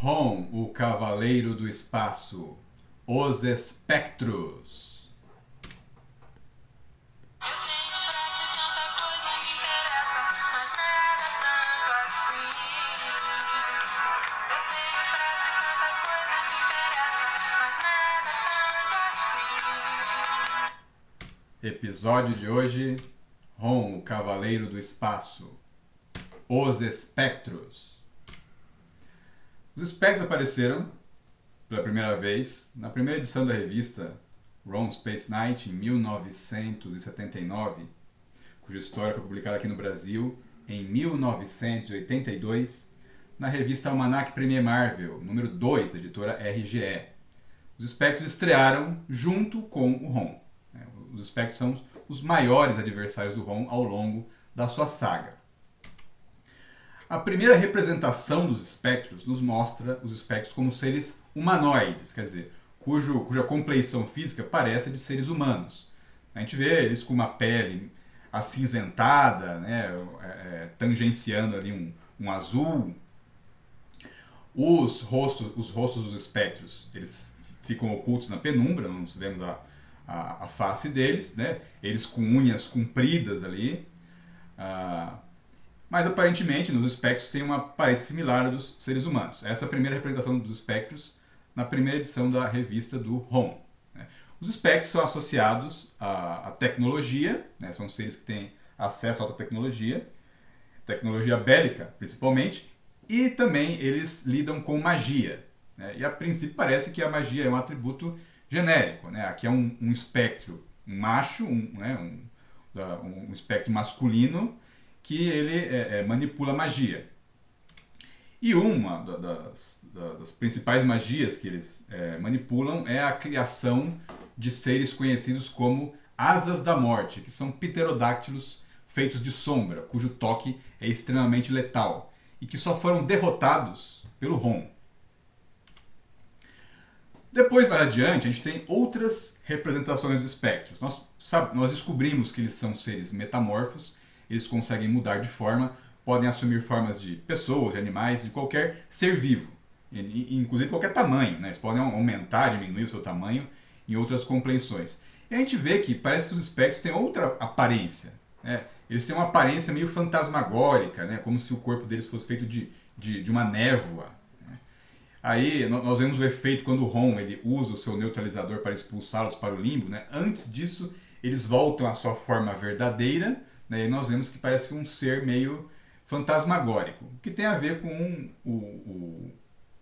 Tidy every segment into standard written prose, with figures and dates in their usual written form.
Ron, o Cavaleiro do Espaço. Os Espectros. Eu tenho pressa e tanta coisa me interessa, mas nada tanto assim. Eu tenho pressa e tanta coisa me interessa, mas nada tanto assim. Episódio de hoje: Ron, o Cavaleiro do Espaço. Os Espectros. Os espectros apareceram pela primeira vez na primeira edição da revista Ron Space Knight, em 1979, cuja história foi publicada aqui no Brasil em 1982, na revista Almanac Premier Marvel, número 2, da editora RGE. Os espectros estrearam junto com o Ron. Os espectros são os maiores adversários do Ron ao longo da sua saga. A primeira representação dos espectros nos mostra os espectros como seres humanoides, quer dizer, cuja compleição física parece de seres humanos. A gente vê eles com uma pele acinzentada, né, tangenciando ali um azul. Os rostos dos espectros, eles ficam ocultos na penumbra, não vemos a face deles, né? Eles com unhas compridas ali. Mas aparentemente nos espectros tem uma aparência similar à dos seres humanos. Essa é a primeira representação dos espectros na primeira edição da revista do Ron. Os espectros são associados à tecnologia, né? São seres que têm acesso à alta tecnologia bélica principalmente, e também eles lidam com magia. Né? E a princípio parece que a magia é um atributo genérico. Né? Aqui é um espectro, um macho, um espectro masculino, que ele manipula magia. E uma das principais magias que eles manipulam é a criação de seres conhecidos como Asas da Morte, que são pterodáctilos feitos de sombra, cujo toque é extremamente letal, e que só foram derrotados pelo Ron. Depois, mais adiante, a gente tem outras representações dos espectros. Nós descobrimos que eles são seres metamorfos, eles conseguem mudar de forma, podem assumir formas de pessoas, de animais, de qualquer ser vivo, inclusive qualquer tamanho. Né? Eles podem aumentar, diminuir o seu tamanho em outras compreensões. E a gente vê que parece que os espectros têm outra aparência. Né? Eles têm uma aparência meio fantasmagórica, né? Como se o corpo deles fosse feito de uma névoa. Aí nós vemos o efeito quando o Ron ele usa o seu neutralizador para expulsá-los para o limbo. Né? Antes disso, eles voltam à sua forma verdadeira, né? E nós vemos que parece um ser meio fantasmagórico, que tem a ver com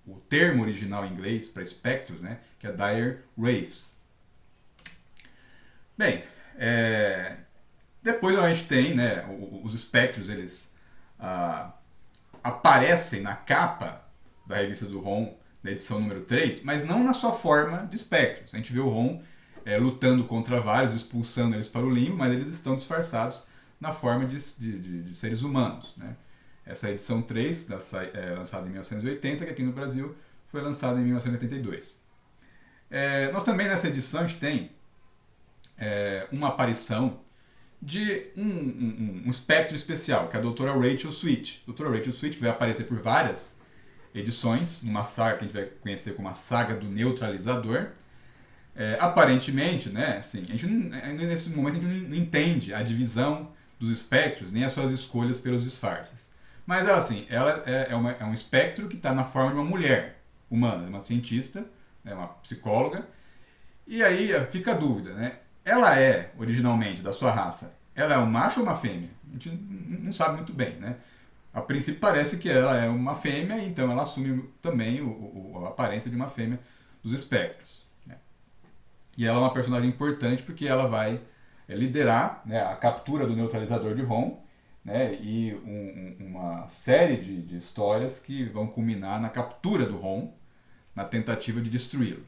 o termo original em inglês para espectros, né? Que é dire wraiths. Bem, depois a gente tem, né, os espectros, eles aparecem na capa da revista do Ron, da edição número 3, mas não na sua forma de espectros. A gente vê o Ron lutando contra vários, expulsando eles para o limbo, mas eles estão disfarçados na forma de seres humanos. Né? Essa edição 3, lançada em 1980, que aqui no Brasil foi lançada em 1982. Nós também nessa edição a gente tem uma aparição de um espectro especial, que é a Doutora Rachel Sweet. A Doutora Rachel Sweet vai aparecer por várias edições, numa saga que a gente vai conhecer como a Saga do Neutralizador. Aparentemente, né, assim, a gente nesse momento a gente não entende a divisão dos espectros, nem as suas escolhas pelos disfarces. Mas ela é um espectro que está na forma de uma mulher humana, uma cientista, uma psicóloga. E aí fica a dúvida, né? Ela é, originalmente, da sua raça, ela é um macho ou uma fêmea? A gente não sabe muito bem, né? A princípio parece que ela é uma fêmea, então ela assume também a aparência de uma fêmea dos espectros. Né? E ela é uma personagem importante porque ela vai liderar, né, a captura do neutralizador de Ron, né, e uma série de histórias que vão culminar na captura do Ron, na tentativa de destruí-lo.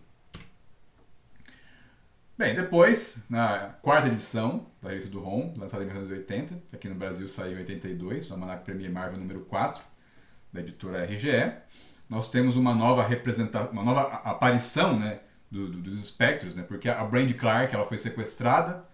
Bem, depois, na quarta edição da revista do Ron, lançada em 1980, que aqui no Brasil saiu em 82, o Almanac Premier Marvel número 4, da editora RGE, nós temos uma nova aparição, né, dos espectros, né, porque a Brandi Clark ela foi sequestrada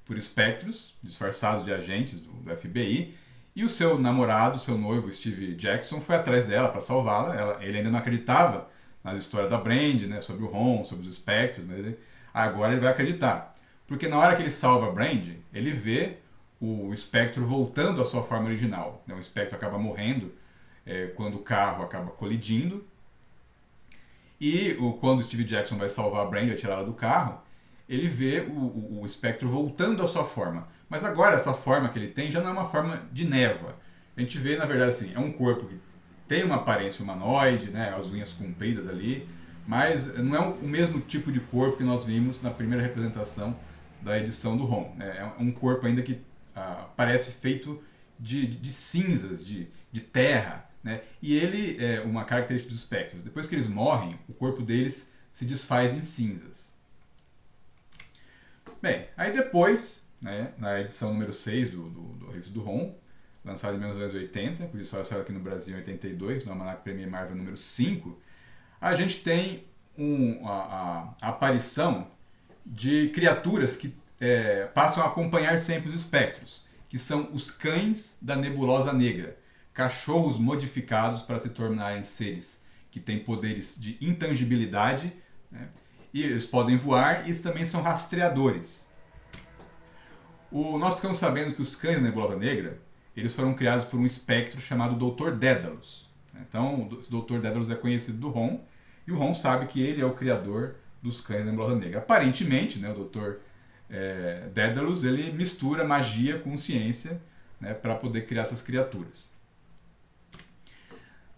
por espectros, disfarçados de agentes do FBI, E o seu namorado, seu noivo, Steve Jackson, foi atrás dela para salvá-la. Ele ainda não acreditava nas histórias da Brand, né, sobre o Ron, sobre os espectros, mas agora ele vai acreditar. Porque na hora que ele salva a Brand, ele vê o espectro voltando à sua forma original. Né? O espectro acaba morrendo quando o carro acaba colidindo. E quando o Steve Jackson vai salvar a Brand, vai tirá-la do carro, ele vê o espectro voltando à sua forma. Mas agora essa forma que ele tem já não é uma forma de névoa. A gente vê, na verdade, assim, é um corpo que tem uma aparência humanoide, né, as unhas compridas ali, mas não é o mesmo tipo de corpo que nós vimos na primeira representação da edição do Ron. Né? É um corpo ainda que parece feito de cinzas, de terra. Né? E ele é uma característica dos espectros. Depois que eles morrem, o corpo deles se desfaz em cinzas. Bem, aí depois, né, na edição número 6 do Revista do Ron, lançada em 1980, por isso ela saiu aqui no Brasil em 82, no Almanac Premier Marvel número 5, a gente tem a aparição de criaturas que passam a acompanhar sempre os espectros, que são os cães da Nebulosa Negra, cachorros modificados para se tornarem seres que têm poderes de intangibilidade, né? E eles podem voar e eles também são rastreadores. Nós ficamos sabendo que os cães da Nebulosa Negra eles foram criados por um espectro chamado Dr. Daedalus. Então, o Dr. Daedalus é conhecido do Ron, e o Ron sabe que ele é o criador dos cães da Nebulosa Negra. Aparentemente, né, o Dr. Daedalus ele mistura magia com ciência, né, para poder criar essas criaturas.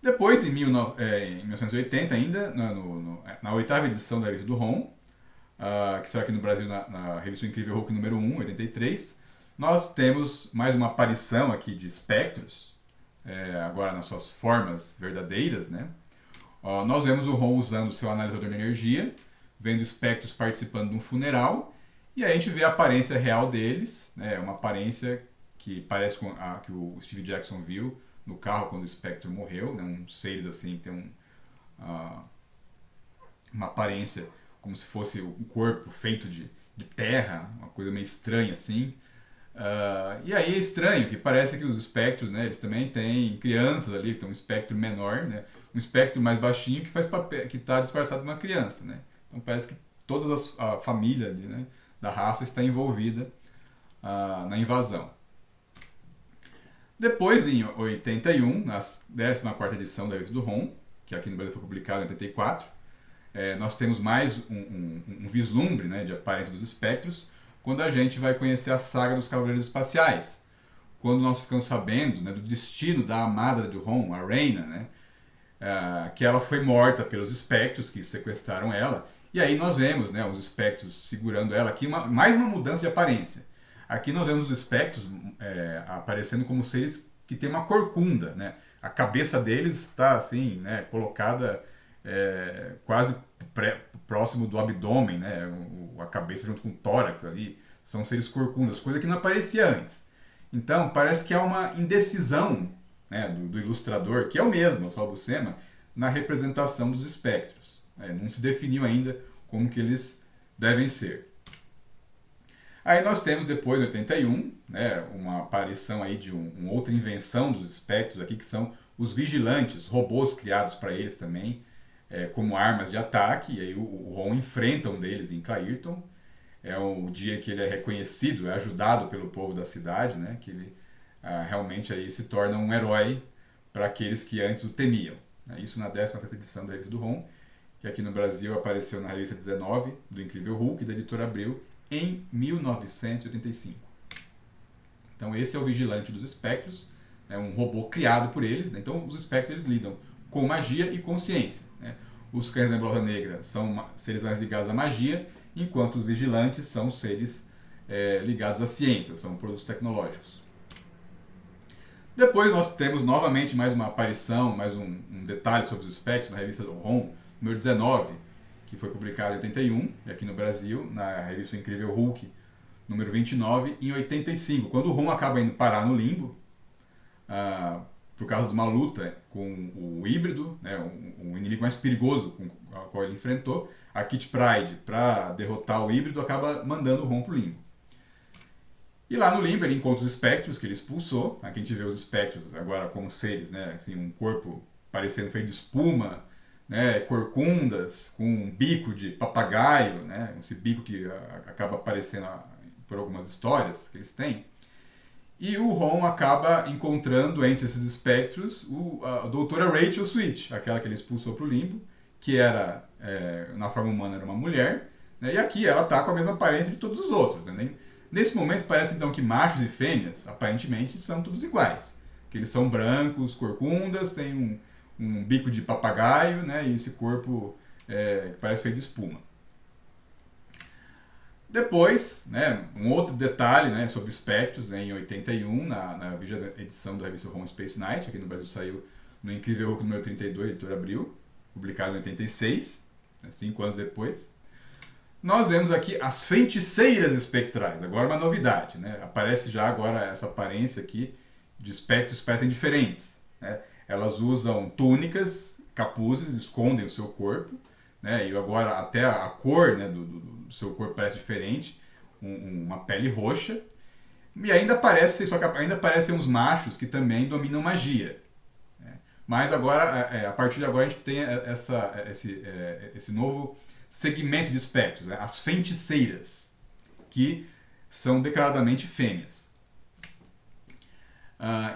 Depois, em 1980 ainda, na oitava edição da revista do Ron, que saiu aqui no Brasil na revista Incrível Hulk número 1, 83, nós temos mais uma aparição aqui de espectros, agora nas suas formas verdadeiras. Né? Nós vemos o Ron usando o seu analisador de energia, vendo espectros participando de um funeral, e aí a gente vê a aparência real deles, né? Uma aparência que parece com a que o Steve Jackson viu no carro quando o Spectre morreu, né? Uns seres assim que tem uma aparência como se fosse um corpo feito de terra, uma coisa meio estranha assim. E aí é estranho que parece que os espectros, né, eles também têm crianças ali, que tem um espectro menor, né, um espectro mais baixinho que faz papel, que está disfarçado de uma criança, né. Então parece que toda a família ali, né, da raça está envolvida na invasão. Depois, em 81, na 14ª edição da revista do Ron, que aqui no Brasil foi publicada em 84, nós temos mais um vislumbre, né, de aparência dos espectros, quando a gente vai conhecer a saga dos Cavaleiros Espaciais. Quando nós ficamos sabendo, né, do destino da amada de Ron, a Reina, né, que ela foi morta pelos espectros que sequestraram ela. E aí nós vemos, né, os espectros segurando ela. Aqui mais uma mudança de aparência. Aqui nós vemos os espectros aparecendo como seres que têm uma corcunda. Né? A cabeça deles está assim, né, colocada quase próximo do abdômen, né? A cabeça junto com o tórax ali. São seres corcundas, coisa que não aparecia antes. Então parece que há uma indecisão, né, do ilustrador, que é o mesmo, o Sal Buscema, na representação dos espectros. Não se definiu ainda como que eles devem ser. Aí nós temos depois, em 81, né, uma aparição aí de uma outra invenção dos espectros aqui, que são os vigilantes, robôs criados para eles também, como armas de ataque. E aí o Ron enfrenta um deles em Clayton. É o dia que ele é reconhecido, é ajudado pelo povo da cidade, né, que ele realmente aí se torna um herói para aqueles que antes o temiam. Isso na 16ª edição da revista do Ron, que aqui no Brasil apareceu na revista 19 do Incrível Hulk, da editora Abril, em 1985. Então esse é o vigilante dos espectros, um robô criado por eles. Né? Então os espectros eles lidam com magia e com ciência. Né? Os cães da Nebulosa Negra são seres mais ligados à magia, enquanto os vigilantes são seres ligados à ciência, são produtos tecnológicos. Depois nós temos novamente mais uma aparição, mais um detalhe sobre os espectros na revista do Ron, número 19, que foi publicado em 81, e aqui no Brasil, na revista Incrível Hulk, número 29, em 85, quando o Ron acaba indo parar no limbo, por causa de uma luta com o híbrido, né, um inimigo mais perigoso com o qual ele enfrentou. A Kitty Pryde, para derrotar o híbrido, acaba mandando o Ron pro limbo. E lá no limbo ele encontra os espectros que ele expulsou. Aqui a gente vê os espectros agora como seres, né? Assim, um corpo parecendo feito de espuma, né? Corcundas, com um bico de papagaio, né? Esse bico que acaba aparecendo por algumas histórias que eles têm. E o Ron acaba encontrando entre esses espectros a doutora Rachel Sweet, aquela que ele expulsou para o limbo, que era, na forma humana, era uma mulher, né? E aqui ela está com a mesma aparência de todos os outros. Né? Nesse momento parece então que machos e fêmeas, aparentemente, são todos iguais. Que eles são brancos, corcundas, têm um bico de papagaio, né? E esse corpo que parece feito de espuma. Depois, né, um outro detalhe, né, sobre espectros, né, em 81, na vigésima edição da revista Home Space Night, aqui no Brasil saiu no Incrível Hulk número 32, editor Abril, publicado em 86, né, 5 anos depois. Nós vemos aqui as feiticeiras espectrais, agora uma novidade, né? Aparece já agora essa aparência aqui de espectros que parecem diferentes. Né? Elas usam túnicas, capuzes, escondem o seu corpo, né? E agora até a cor, né, do seu corpo parece diferente, uma pele roxa. E ainda parece, só que ainda aparecem uns machos que também dominam magia. Né? Mas agora, a partir de agora, a gente tem esse novo segmento de espectros, né? As feiticeiras, que são declaradamente fêmeas.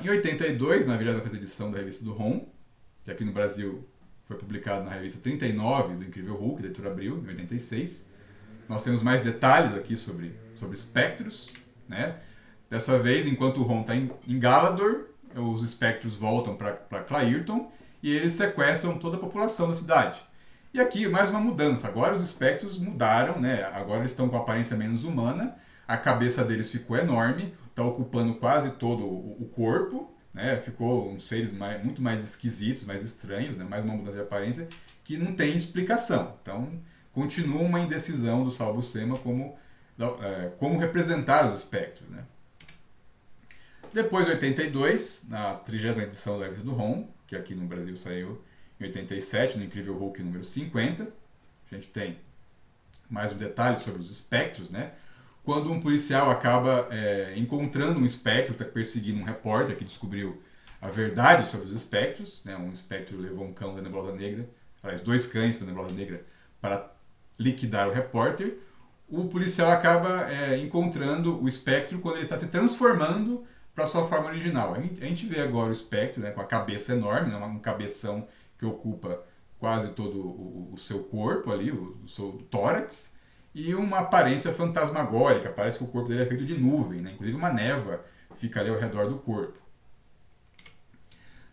Em 82, na 26ª edição da revista do Ron, que aqui no Brasil foi publicado na revista 39 do Incrível Hulk, da editora Abril, em 86, nós temos mais detalhes aqui sobre espectros. Né? Dessa vez, enquanto o Ron está em Galador, os espectros voltam para Clairton e eles sequestram toda a população da cidade. E aqui mais uma mudança. Agora os espectros mudaram, né? Agora eles estão com aparência menos humana, a cabeça deles ficou enorme, está ocupando quase todo o corpo, né? Ficou uns seres muito mais esquisitos, mais estranhos, né? Mais uma mudança de aparência que não tem explicação. Então continua uma indecisão do Sal Buscema como representar os espectros. Né? Depois, em 82, na 30ª edição da revista do Ron, que aqui no Brasil saiu em 87, no Incrível Hulk número 50, a gente tem mais um detalhe sobre os espectros, né? Quando um policial acaba encontrando um espectro, está perseguindo um repórter que descobriu a verdade sobre os espectros, né? Um espectro levou um cão da Nebulosa Negra, aliás, 2 cães da Nebulosa Negra, para liquidar o repórter. O policial acaba encontrando o espectro quando ele está se transformando para sua forma original. A gente vê agora o espectro, né, com a cabeça enorme, né, um cabeção que ocupa quase todo o seu corpo ali, o seu tórax, e uma aparência fantasmagórica, parece que o corpo dele é feito de nuvem, né? Inclusive uma névoa fica ali ao redor do corpo.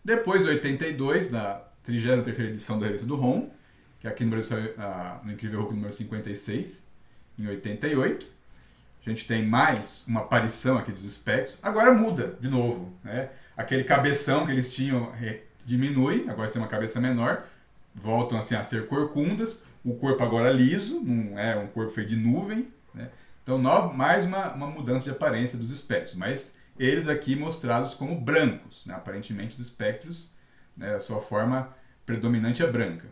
Depois, em 82, na 33ª edição da revista do Ron, que aqui no Brasil saiu no Incrível Hulk número 56, em 88, a gente tem mais uma aparição aqui dos espectros. Agora muda de novo, né? Aquele cabeção que eles tinham diminui, agora tem uma cabeça menor, voltam assim a ser corcundas, o corpo agora liso, não é um corpo feito de nuvem. Né? Então, mais uma mudança de aparência dos espectros, mas eles aqui mostrados como brancos. Né? Aparentemente os espectros, né, a sua forma predominante é branca.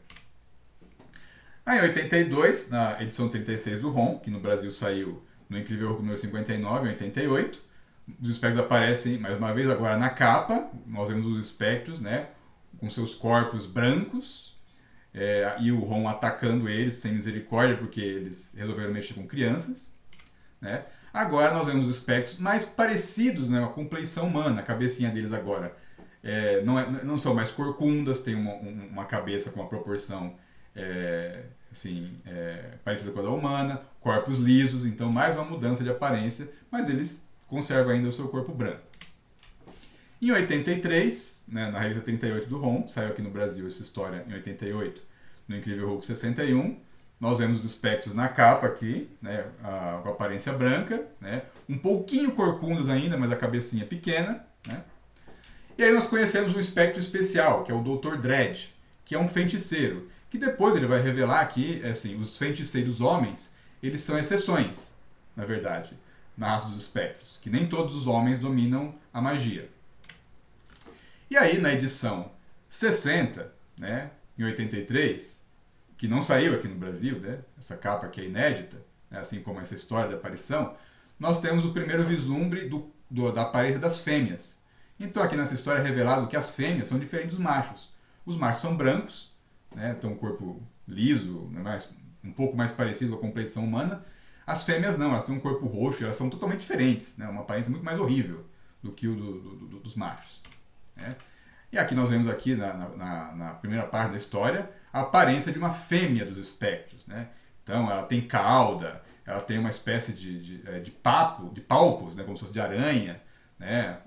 Aí, em 82, na edição 36 do Ron, que no Brasil saiu no Incrível Hulk número 59, em 88, os espectros aparecem mais uma vez agora na capa. Nós vemos os espectros, né, com seus corpos brancos, e o Ron atacando eles sem misericórdia porque eles resolveram mexer com crianças. Né? Agora nós vemos os espectros mais parecidos, né, com a compleição humana. A cabecinha deles agora não são mais corcundas, tem uma cabeça com uma proporção parecida com a da humana, corpos lisos, então mais uma mudança de aparência, mas eles conservam ainda o seu corpo branco. Em 83, né, na revista 38 do Ron, saiu aqui no Brasil essa história em 88, no Incrível Hulk 61, nós vemos os espectros na capa aqui, né, com aparência branca, né, um pouquinho corcundos ainda, mas a cabecinha pequena. Né? E aí nós conhecemos um espectro especial, que é o Dr. Dredd, que é um feiticeiro, que depois ele vai revelar que assim, os feiticeiros homens, eles são exceções, na verdade, na raça dos espectros, que nem todos os homens dominam a magia. E aí, na edição 60, né, em 83, que não saiu aqui no Brasil, né, essa capa aqui é inédita, né, assim como essa história da aparição, nós temos o primeiro vislumbre da aparência das fêmeas. Então aqui nessa história é revelado que as fêmeas são diferentes dos machos. Os machos são brancos, né, têm um corpo liso, né, um pouco mais parecido com a compleição humana. As fêmeas não, elas têm um corpo roxo, elas são totalmente diferentes, né, uma aparência muito mais horrível do que o dos machos. Né. E aqui nós vemos aqui na primeira parte da história a aparência de uma fêmea dos espectros. Né. Então ela tem cauda, ela tem uma espécie de palpos, né, como se fosse de aranha, né,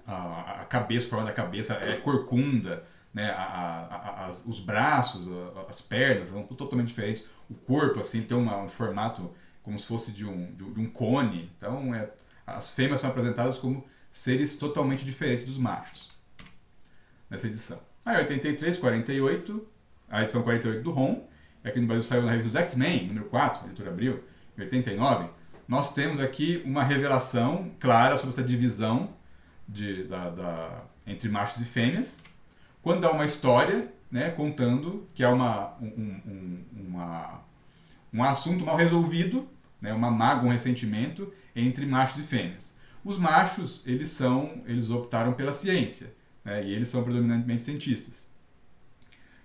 a cabeça, a forma da cabeça é corcunda, né, os braços, as pernas são totalmente diferentes. O corpo assim tem um formato como se fosse de um cone. Então as fêmeas são apresentadas como seres totalmente diferentes dos machos nessa edição. Aí 83, 48, a edição 48 do Ron, aqui no Brasil saiu na revista dos X-Men, número 4, editora Abril, em 89, nós temos aqui uma revelação clara sobre essa divisão entre machos e fêmeas, quando há uma história, né, contando que há um assunto mal resolvido, né, uma mágoa, um ressentimento entre machos e fêmeas. Os machos, eles optaram pela ciência, né, e eles são predominantemente cientistas.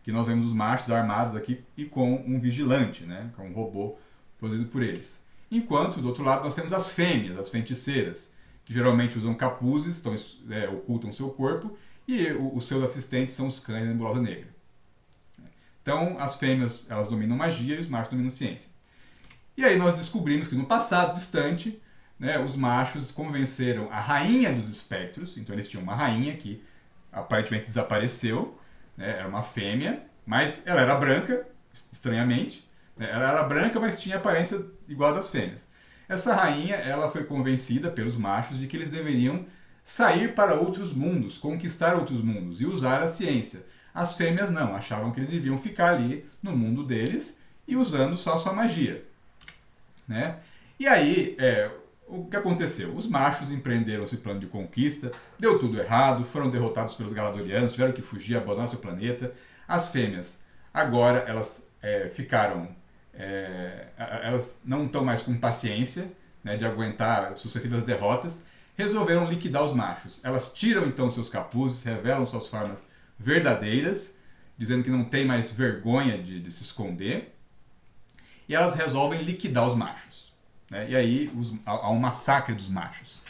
Que nós vemos os machos armados aqui e com um vigilante, né, com um robô produzido por eles. Enquanto, do outro lado, nós temos as fêmeas, as feiticeiras, que geralmente usam capuzes, ocultam seu corpo, e os seus assistentes são os cães da nebulosa negra. Então, as fêmeas elas dominam magia e os machos dominam ciência. E aí nós descobrimos que no passado distante, né, os machos convenceram a rainha dos espectros, então eles tinham uma rainha que aparentemente desapareceu, né, era uma fêmea, mas ela era branca, estranhamente, né, ela era branca, mas tinha aparência igual a das fêmeas. Essa rainha ela foi convencida pelos machos de que eles deveriam sair para outros mundos, conquistar outros mundos e usar a ciência. As fêmeas não, achavam que eles deviam ficar ali no mundo deles e usando só a sua magia. Né? E aí, o que aconteceu? Os machos empreenderam esse plano de conquista, deu tudo errado, foram derrotados pelos Galadorianos, tiveram que fugir, abandonar seu planeta. As fêmeas, agora, elas ficaram... elas não estão mais com paciência, né, de aguentar sucessivas derrotas, resolveram liquidar os machos. Elas tiram então seus capuzes, revelam suas formas verdadeiras, dizendo que não tem mais vergonha de se esconder, e elas resolvem liquidar os machos. Né? E aí há um massacre dos machos.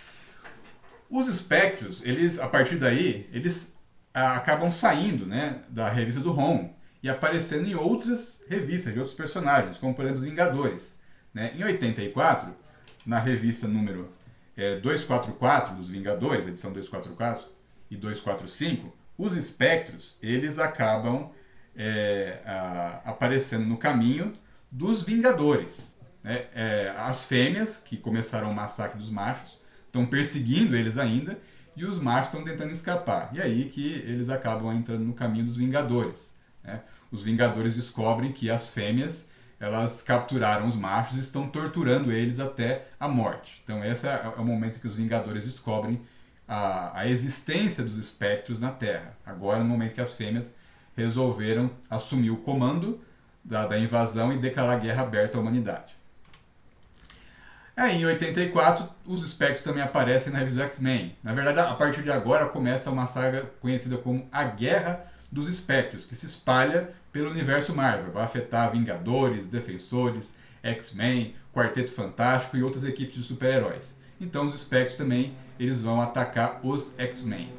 Os espectros, a partir daí, eles acabam saindo, né, da revista do Ron e aparecendo em outras revistas de outros personagens, como por exemplo os Vingadores. Né? Em 84, na revista número 244 dos Vingadores, edição 244 e 245, os espectros eles acabam aparecendo no caminho dos Vingadores. Né? As fêmeas, que começaram o massacre dos machos, estão perseguindo eles ainda, e os machos estão tentando escapar. E aí que eles acabam entrando no caminho dos Vingadores. Né? Os Vingadores descobrem que as fêmeas elas capturaram os machos e estão torturando eles até a morte. Então esse é o momento que os Vingadores descobrem a existência dos espectros na Terra. Agora é o momento que as fêmeas resolveram assumir o comando da invasão e declarar guerra aberta à humanidade. Em 84, os espectros também aparecem na revista X-Men. Na verdade, a partir de agora começa uma saga conhecida como A Guerra dos Espectros, que se espalha pelo universo Marvel. Vai afetar Vingadores, Defensores, X-Men, Quarteto Fantástico e outras equipes de super-heróis. Então os espectros também eles vão atacar os X-Men.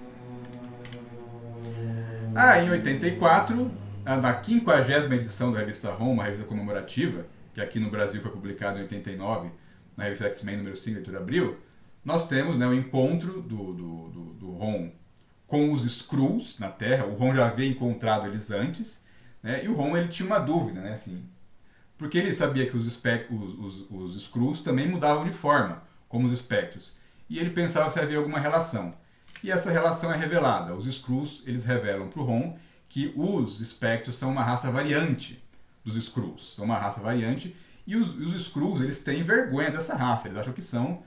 Em 84, na 50ª edição da revista Ron, uma revista comemorativa, que aqui no Brasil foi publicada em 89, na revista X-Men número 5, editora Abril, nós temos, né, o encontro do Ron com os Skrulls na Terra. O Ron já havia encontrado eles antes, né, e o Ron ele tinha uma dúvida, né, assim, porque ele sabia que os Skrulls também mudavam de forma, como os espectros, e ele pensava se havia alguma relação. E essa relação é revelada. Os Skrulls eles revelam para o Ron que os espectros são uma raça variante dos Skrulls, são uma raça variante. E os Skrulls, eles têm vergonha dessa raça, eles acham que são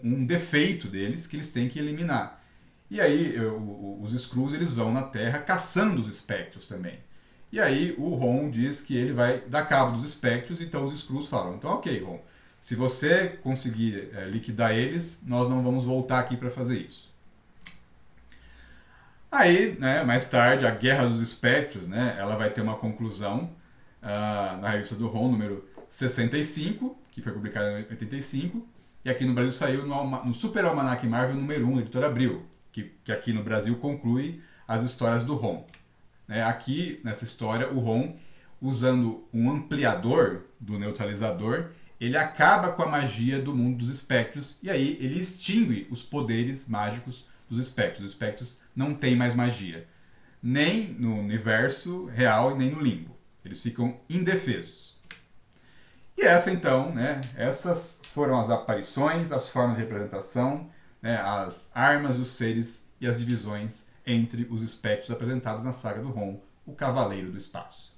um defeito deles que eles têm que eliminar. E aí os Skrulls eles vão na Terra caçando os espectros também. E aí o Ron diz que ele vai dar cabo dos espectros, então os Skrulls falam, então ok Ron, Se você conseguir liquidar eles, nós não vamos voltar aqui para fazer isso. Aí, né, mais tarde, a Guerra dos Espectros, né, ela vai ter uma conclusão na revista do Ron, número 65, que foi publicada em 85, e aqui no Brasil saiu no Super Almanac Marvel número 1, da editora Abril, que aqui no Brasil conclui as histórias do Ron. Né, aqui, nessa história, o Ron, usando um ampliador do neutralizador, ele acaba com a magia do mundo dos espectros, e aí ele extingue os poderes mágicos dos espectros. Os espectros não têm mais magia, nem no universo real e nem no limbo. Eles ficam indefesos. E essa então, né, essas foram as aparições, as formas de representação, né, as armas, os seres e as divisões entre os espectros apresentados na saga do Ron, o Cavaleiro do Espaço.